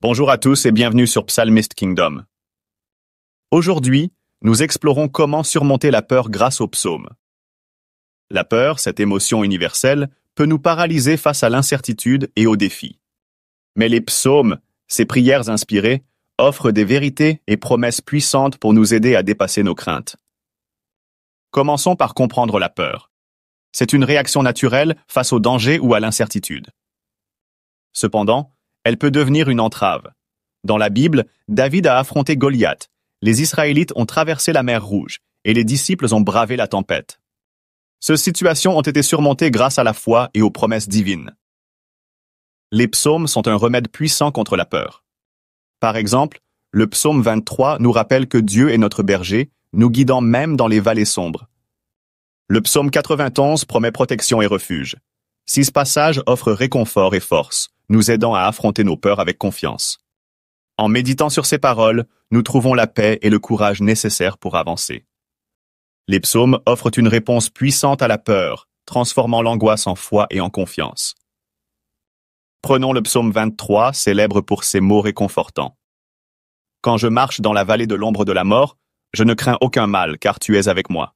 Bonjour à tous et bienvenue sur Psalmist Kingdom. Aujourd'hui, nous explorons comment surmonter la peur grâce au psaume. La peur, cette émotion universelle, peut nous paralyser face à l'incertitude et aux défis. Mais les psaumes, ces prières inspirées, offrent des vérités et promesses puissantes pour nous aider à dépasser nos craintes. Commençons par comprendre la peur. C'est une réaction naturelle face au danger ou à l'incertitude. Cependant, elle peut devenir une entrave. Dans la Bible, David a affronté Goliath, les Israélites ont traversé la mer Rouge et les disciples ont bravé la tempête. Ces situations ont été surmontées grâce à la foi et aux promesses divines. Les psaumes sont un remède puissant contre la peur. Par exemple, le psaume 23 nous rappelle que Dieu est notre berger, nous guidant même dans les vallées sombres. Le psaume 91 promet protection et refuge. 6 passages offrent réconfort et force, nous aidant à affronter nos peurs avec confiance. En méditant sur ces paroles, nous trouvons la paix et le courage nécessaires pour avancer. Les psaumes offrent une réponse puissante à la peur, transformant l'angoisse en foi et en confiance. Prenons le psaume 23, célèbre pour ses mots réconfortants. « Quand je marche dans la vallée de l'ombre de la mort, je ne crains aucun mal, car tu es avec moi. »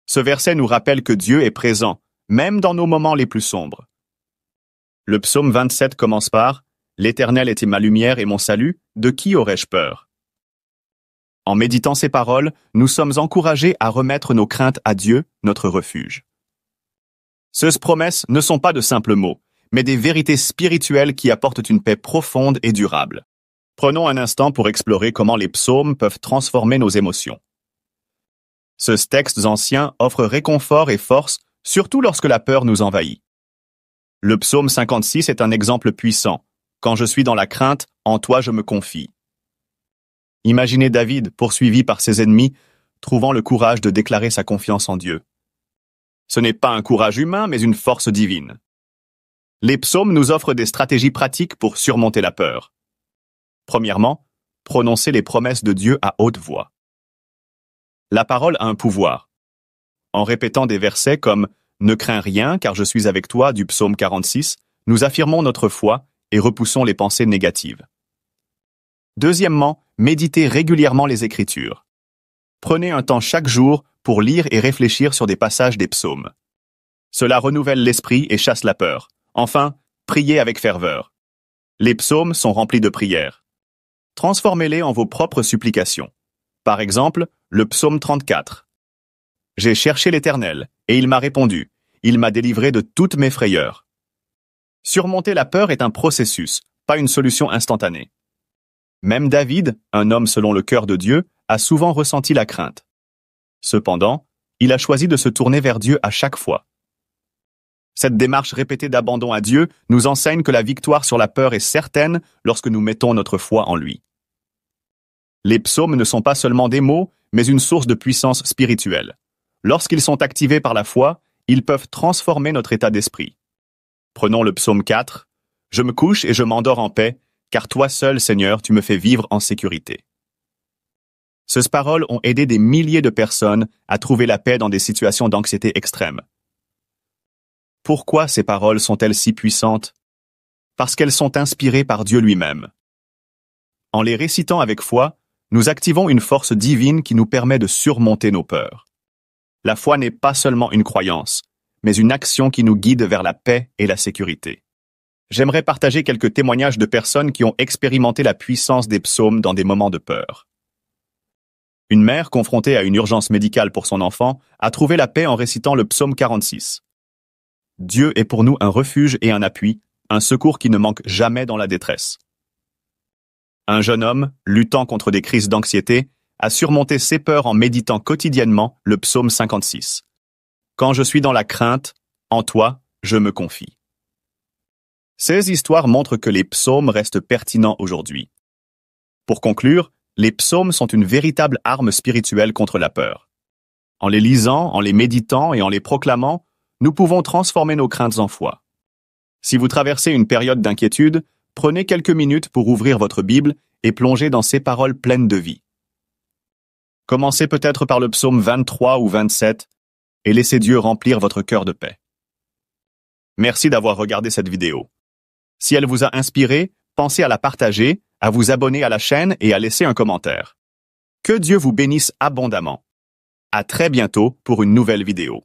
Ce verset nous rappelle que Dieu est présent, même dans nos moments les plus sombres. Le psaume 27 commence par « L'Éternel était ma lumière et mon salut, de qui aurais-je peur ?» En méditant ces paroles, nous sommes encouragés à remettre nos craintes à Dieu, notre refuge. Ces promesses ne sont pas de simples mots, mais des vérités spirituelles qui apportent une paix profonde et durable. Prenons un instant pour explorer comment les psaumes peuvent transformer nos émotions. Ces textes anciens offrent réconfort et force, surtout lorsque la peur nous envahit. Le psaume 56 est un exemple puissant. « Quand je suis dans la crainte, en toi je me confie. » Imaginez David, poursuivi par ses ennemis, trouvant le courage de déclarer sa confiance en Dieu. Ce n'est pas un courage humain, mais une force divine. Les psaumes nous offrent des stratégies pratiques pour surmonter la peur. Premièrement, prononcer les promesses de Dieu à haute voix. La parole a un pouvoir. En répétant des versets comme « Ne crains rien, car je suis avec toi » du psaume 46, nous affirmons notre foi et repoussons les pensées négatives. Deuxièmement, méditez régulièrement les Écritures. Prenez un temps chaque jour pour lire et réfléchir sur des passages des psaumes. Cela renouvelle l'esprit et chasse la peur. Enfin, priez avec ferveur. Les psaumes sont remplis de prières. Transformez-les en vos propres supplications. Par exemple, le psaume 34. « J'ai cherché l'Éternel, et il m'a répondu. Il m'a délivré de toutes mes frayeurs. » Surmonter la peur est un processus, pas une solution instantanée. Même David, un homme selon le cœur de Dieu, a souvent ressenti la crainte. Cependant, il a choisi de se tourner vers Dieu à chaque fois. Cette démarche répétée d'abandon à Dieu nous enseigne que la victoire sur la peur est certaine lorsque nous mettons notre foi en lui. Les psaumes ne sont pas seulement des mots, mais une source de puissance spirituelle. Lorsqu'ils sont activés par la foi, ils peuvent transformer notre état d'esprit. Prenons le psaume 4. « Je me couche et je m'endors en paix, car toi seul, Seigneur, tu me fais vivre en sécurité. » Ces paroles ont aidé des milliers de personnes à trouver la paix dans des situations d'anxiété extrême. Pourquoi ces paroles sont-elles si puissantes? Parce qu'elles sont inspirées par Dieu lui-même. En les récitant avec foi, nous activons une force divine qui nous permet de surmonter nos peurs. La foi n'est pas seulement une croyance, mais une action qui nous guide vers la paix et la sécurité. J'aimerais partager quelques témoignages de personnes qui ont expérimenté la puissance des psaumes dans des moments de peur. Une mère confrontée à une urgence médicale pour son enfant a trouvé la paix en récitant le psaume 46. Dieu est pour nous un refuge et un appui, un secours qui ne manque jamais dans la détresse. Un jeune homme, luttant contre des crises d'anxiété, a surmonté ses peurs en méditant quotidiennement le psaume 56. Quand je suis dans la crainte, en toi, je me confie. Ces histoires montrent que les psaumes restent pertinents aujourd'hui. Pour conclure, les psaumes sont une véritable arme spirituelle contre la peur. En les lisant, en les méditant et en les proclamant, nous pouvons transformer nos craintes en foi. Si vous traversez une période d'inquiétude, prenez quelques minutes pour ouvrir votre Bible et plonger dans ces paroles pleines de vie. Commencez peut-être par le psaume 23 ou 27 et laissez Dieu remplir votre cœur de paix. Merci d'avoir regardé cette vidéo. Si elle vous a inspiré, pensez à la partager, à vous abonner à la chaîne et à laisser un commentaire. Que Dieu vous bénisse abondamment. À très bientôt pour une nouvelle vidéo.